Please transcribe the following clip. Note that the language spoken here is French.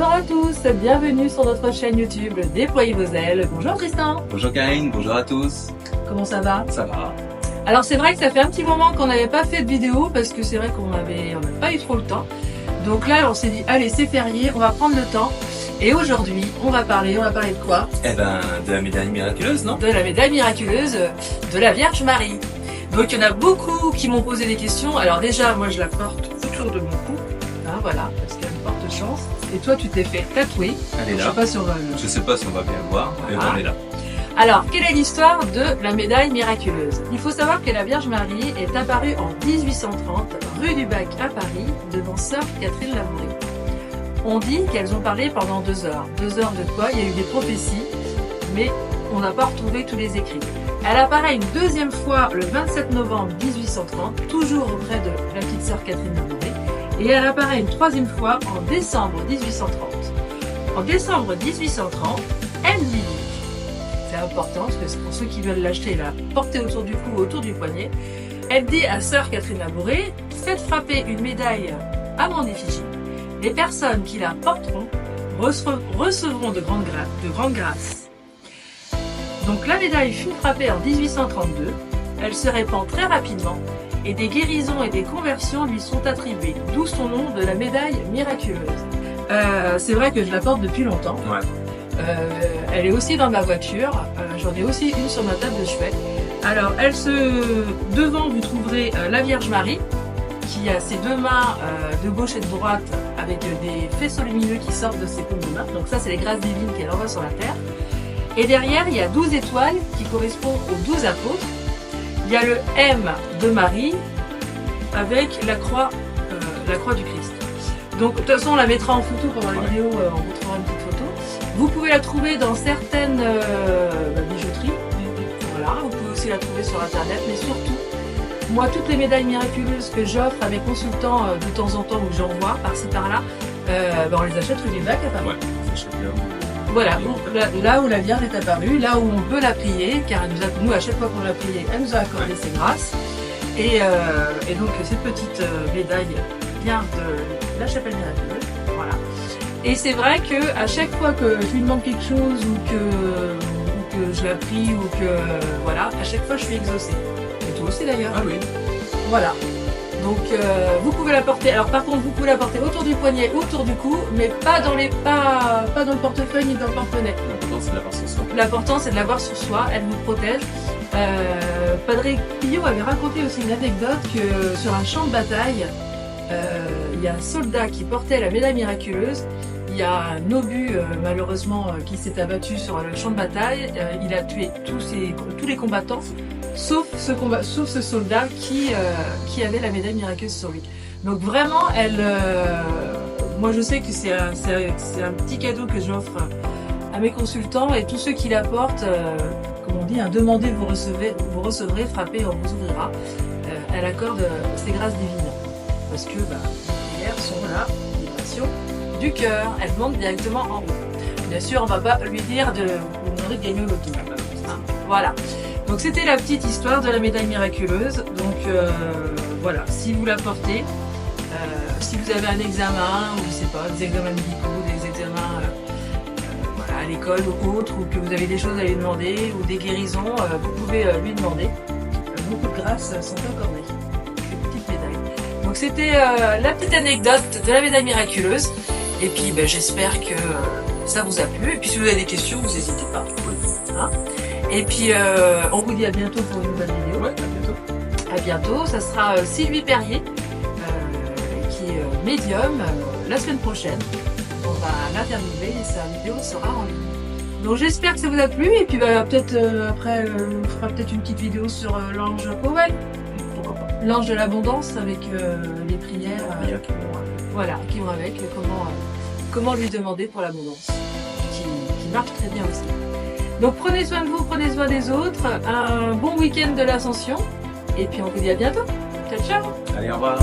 Bonjour à tous, bienvenue sur notre chaîne YouTube Déployez vos ailes. Bonjour Tristan. Bonjour Karine, bonjour à tous. Comment ça va? Ça va. Alors c'est vrai que ça fait un petit moment qu'on n'avait pas fait de vidéo parce que c'est vrai qu'on n'a pas eu trop le temps. Donc là on s'est dit allez c'est férié, on va prendre le temps. Et aujourd'hui on va parler de quoi? Eh ben de la médaille miraculeuse, non? De la médaille miraculeuse de la Vierge Marie. Donc il y en a beaucoup qui m'ont posé des questions. Alors déjà moi je la porte autour de mon cou. Hein, voilà, parce qu'elle porte chance. Et toi tu t'es fait tatouer. Elle est là. Je sais pas si on va bien voir, mais voilà. bon, elle est là. Alors, quelle est l'histoire de la médaille miraculeuse? Il faut savoir que la Vierge Marie est apparue en 1830, rue du Bac à Paris, devant sœur Catherine Labouré. On dit qu'elles ont parlé pendant 2 heures. 2 heures de quoi? Il y a eu des prophéties, mais on n'a pas retrouvé tous les écrits. Elle apparaît une deuxième fois le 27 novembre 1830, toujours auprès de la petite sœur Catherine Labouré, et elle apparaît une troisième fois en décembre 1830. En décembre 1830, elle lui dit, c'est important parce que c'est pour ceux qui veulent l'acheter, la porter autour du cou, autour du poignet, elle dit à sœur Catherine Labouré, faites frapper une médaille à mon effigie. Les personnes qui la porteront recevront de grandes grâces. Donc la médaille fut frappée en 1832, elle se répand très rapidement et des guérisons et des conversions lui sont attribuées, d'où son nom de la médaille miraculeuse. C'est vrai que je la porte depuis longtemps. Ouais. Elle est aussi dans ma voiture, j'en ai aussi une sur ma table de chevet. Alors devant vous trouverez la Vierge Marie qui a ses deux mains de gauche et de droite avec des faisceaux lumineux qui sortent de ses paumes de main. Donc ça c'est les grâces divines qu'elle envoie sur la terre. Et derrière il y a 12 étoiles qui correspondent aux 12 apôtres. Il y a le M de Marie avec la croix du Christ. Donc de toute façon on la mettra en photo pendant la vidéo, on vous trouvera une petite photo. Vous pouvez la trouver dans certaines bijouteries, voilà, vous pouvez aussi la trouver sur internet, mais surtout, moi toutes les médailles miraculeuses que j'offre à mes consultants de temps en temps ou que j'envoie par-ci par-là, on les achète rue du Bac à Paris. Ouais, on achète là. Voilà, là où la Vierge est apparue, là où on peut la prier, car nous à chaque fois qu'on l'a priée, elle nous a accordé ses grâces. Et donc cette petite médaille vient de la chapelle miraculeuse, voilà. Et c'est vrai que à chaque fois que je lui demande quelque chose ou que je la prie ou que voilà, à chaque fois je suis exaucée. Et toi aussi d'ailleurs. Ah oui. Voilà. Donc vous pouvez la porter. Alors par contre vous pouvez la porter autour du poignet, autour du cou, mais pas dans le portefeuille ni dans le porte-monnaie. L'important c'est de l'avoir sur soi. L'important c'est de l'avoir sur soi. Elle vous protège. Padre Pio avait raconté aussi une anecdote que sur un champ de bataille, il y a un soldat qui portait la médaille miraculeuse. Il y a un obus malheureusement qui s'est abattu sur le champ de bataille. Il a tué tous les combattants, sauf ce soldat qui avait la médaille miraculeuse sur lui. Donc vraiment, moi je sais que c'est un petit cadeau que j'offre à mes consultants et tous ceux qui la portent, comme on dit, demandez vous recevrez, frappez on vous ouvrira. Elle accorde ses grâces divines parce que les prières sont là, les passions du cœur, elle monte directement en haut. Bien sûr, on va pas lui dire de vous demander de gagner au loto. Hein, voilà. Donc c'était la petite histoire de la médaille miraculeuse. Donc voilà, si vous la portez, si vous avez un examen, ou je sais pas, des examens médicaux, des examens voilà, à l'école ou autre, ou que vous avez des choses à lui demander, ou des guérisons, vous pouvez lui demander. Beaucoup de grâces sont accordées. Ces petites médailles. Donc c'était la petite anecdote de la médaille miraculeuse. Et puis j'espère que ça vous a plu. Et puis si vous avez des questions, vous n'hésitez pas. Hein, et puis on vous dit à bientôt pour une nouvelle vidéo. Ouais, à bientôt. À bientôt. Ça sera Sylvie Perrier, qui est médium, la semaine prochaine. On va l'interviewer et sa vidéo sera en ligne. Donc j'espère que ça vous a plu. Et puis peut-être après, on fera peut-être une petite vidéo sur l'ange Powell. Pourquoi pas. L'ange de l'abondance avec les prières. Voilà, qui vont avec comment lui demander pour l'abondance, qui marche très bien aussi. Donc prenez soin de vous, prenez soin des autres, un bon week-end de l'Ascension, et puis on vous dit à bientôt. Ciao, ciao. Allez, au revoir.